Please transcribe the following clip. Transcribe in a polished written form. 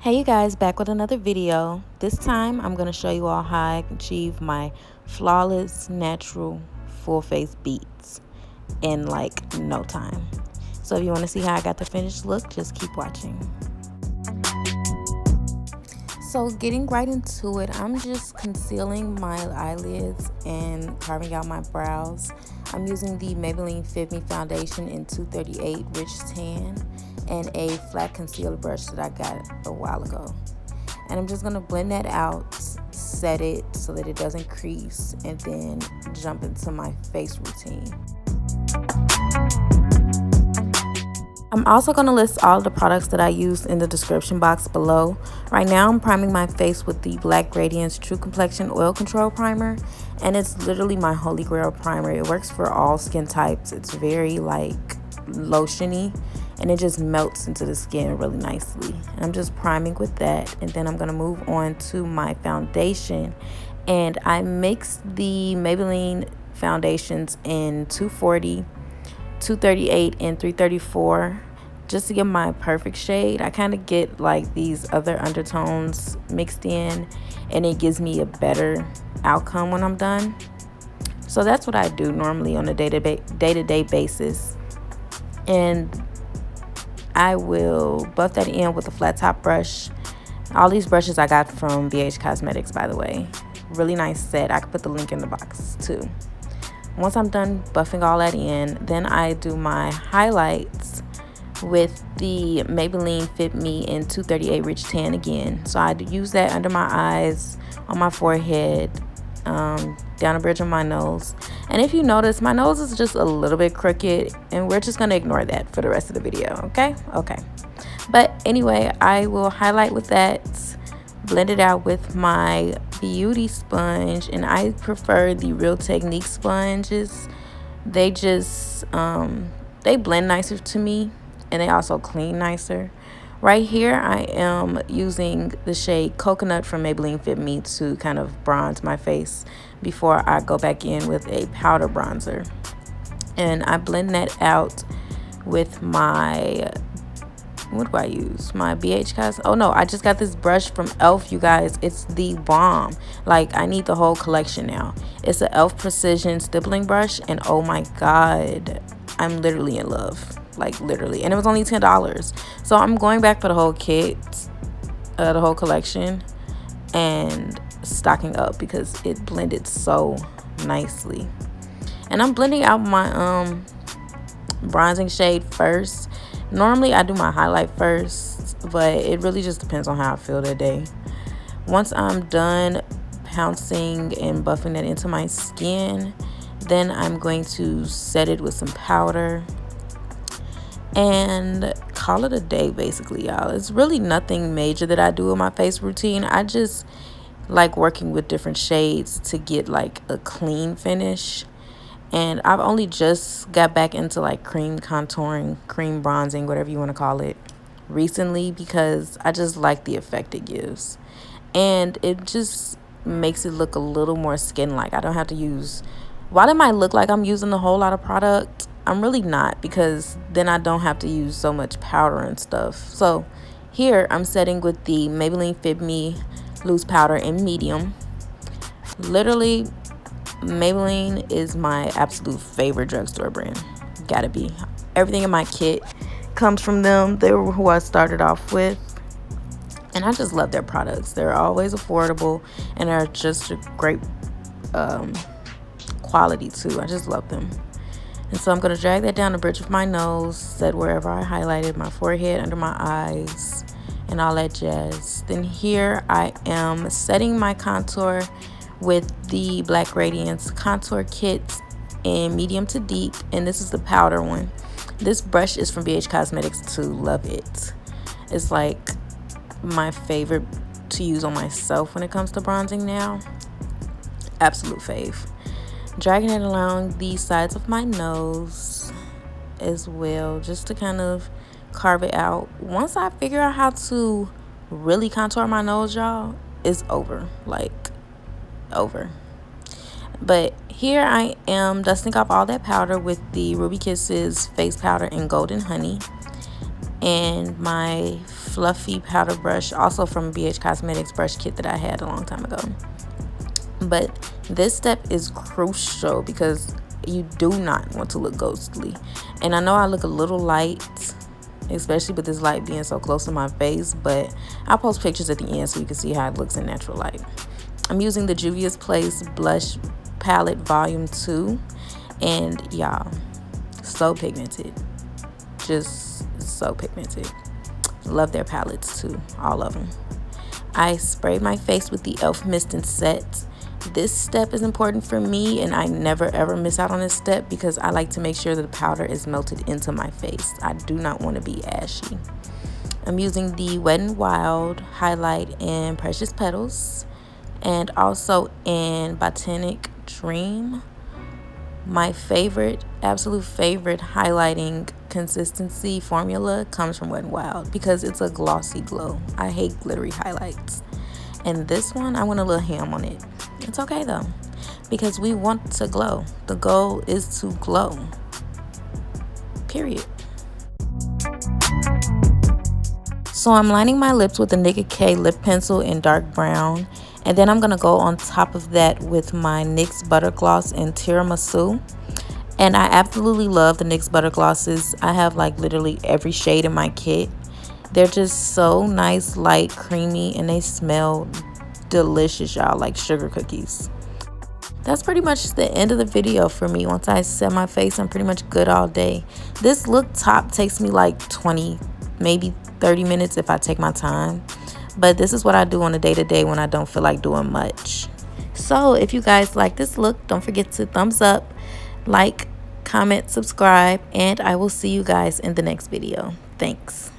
Hey you guys, back with another video. This time I'm going to show you all how I achieve my flawless natural full face beats in like no time. So if you want to see how I got the finished look, just keep watching. So getting right into it, I'm just concealing my eyelids and carving out my brows. I'm using the Maybelline Fitme foundation in 238 Rich Tan and a flat concealer brush that I got a while ago. And I'm just going to blend that out, set it so that it doesn't crease, and then jump into my face routine. I'm also going to list all the products that I used in the description box below. Right now I'm priming my face with the Black Radiance True Complexion Oil Control Primer, and it's literally my holy grail primer. It works for all skin types. It's very like lotiony and it just melts into the skin really nicely. And I'm just priming with that, and then I'm going to move on to my foundation. And I mixed the Maybelline foundations in 240, 238 and 334 just to get my perfect shade. I kind of get like these other undertones mixed in, and it gives me a better outcome when I'm done. So that's what I do normally on a day-to-day basis, and I will buff that in with a flat top brush. All these brushes I got from Beige Cosmetics, by the way. Really nice set. I could put the link in the box too. Once I'm done buffing all that in, then I do my highlights with the Maybelline Fitme in 238 Rich Tan again. So I use that under my eyes, on my forehead, down the bridge of my nose. And if you notice, my nose is just a little bit crooked, and we're just going to ignore that for the rest of the video, okay? Okay. But anyway, I will highlight with that, blend it out with my beauty sponge, and I prefer the Real Technique sponges. They just they blend nicer to me, and they also clean nicer. Right here I am using the shade Coconut from Maybelline Fitme to kind of bronze my face before I go back in with a powder bronzer. And I blend that out with my, what do I use? My BH Cos. Oh no, I just got this brush from Elf, you guys. It's the bomb. Like, I need the whole collection now. It's an Elf Precision stippling brush, and oh my god, I'm literally in love. Like, literally. And it was only $10. So I'm going back for the whole kit, the whole collection, and stocking up because it blended so nicely. And I'm blending out my bronzing shade first. Normally I do my highlight first, but it really just depends on how I feel that day. Once I'm done pouncing and buffing that into my skin, then I'm going to set it with some powder and call it a day, basically, y'all. It's really nothing major that I do in my face routine. I just like working with different shades to get like a clean finish. And I've only just got back into like cream contouring, cream bronzing, whatever you want to call it, recently, because I just like the effect it gives. And it just makes it look a little more skin-like. I don't have to use, while it might look like I'm using a whole lot of product, I'm really not, because then I don't have to use so much powder and stuff. So here I'm setting with the Maybelline Fitme loose powder in medium. Literally, Maybelline is my absolute favorite drugstore brand. Gotta be. Everything in my kit comes from them. They were who I started off with, and I just love their products. They're always affordable, and they're just a great quality too. I just love them. And so I'm going to drag that down the bridge of my nose, set wherever I highlighted, my forehead, under my eyes, and all that jazz. Then here I am setting my contour with the Black Radiance Contour Kit in medium to deep, and this is the powder one. This brush is from BH Cosmetics too. Love it. It's like my favorite to use on myself when it comes to bronzing now. Absolute fave. Dragging it along the sides of my nose as well, just to kind of carve it out. Once I figure out how to really contour my nose, y'all, it's over. Like, over. But here I am dusting off all that powder with the Ruby Kisses face powder in Golden Honey. And my fluffy powder brush, also from BH Cosmetics brush kit that I had a long time ago. But this step is crucial because you do not want to look ghostly. And I know I look a little light, especially with this light being so close to my face, but I'll post pictures at the end so you can see how it looks in natural light. I'm using the Juvia's Place Blush Palette Volume 2, and y'all, so pigmented, just so pigmented. Love their palettes too, all of them. I sprayed my face with the e.l.f. Mist and Set. This step is important for me, and I never ever miss out on this step because I like to make sure that the powder is melted into my face. I do not want to be ashy. I'm using the Wet n Wild highlight in Precious Petals, and also in Botanic Dream. My favorite, absolute favorite highlighting consistency formula comes from Wet n Wild because it's a glossy glow. I hate glittery highlights. And this one, I went a little ham on it. It's okay though, because we want to glow. The goal is to glow. Period. So I'm lining my lips with the Nicka K lip pencil in dark brown. And then I'm going to go on top of that with my NYX Butter Gloss in Tiramisu. And I absolutely love the NYX Butter Glosses. I have like literally every shade in my kit. They're just so nice, light, creamy, and they smell delicious, y'all, like sugar cookies. That's pretty much the end of the video for me. Once I set my face, I'm pretty much good all day. This look top takes me like 20, maybe 30 minutes if I take my time. But this is what I do on a day-to-day when I don't feel like doing much. So if you guys like this look, don't forget to thumbs up, like, comment, subscribe, and I will see you guys in the next video. Thanks.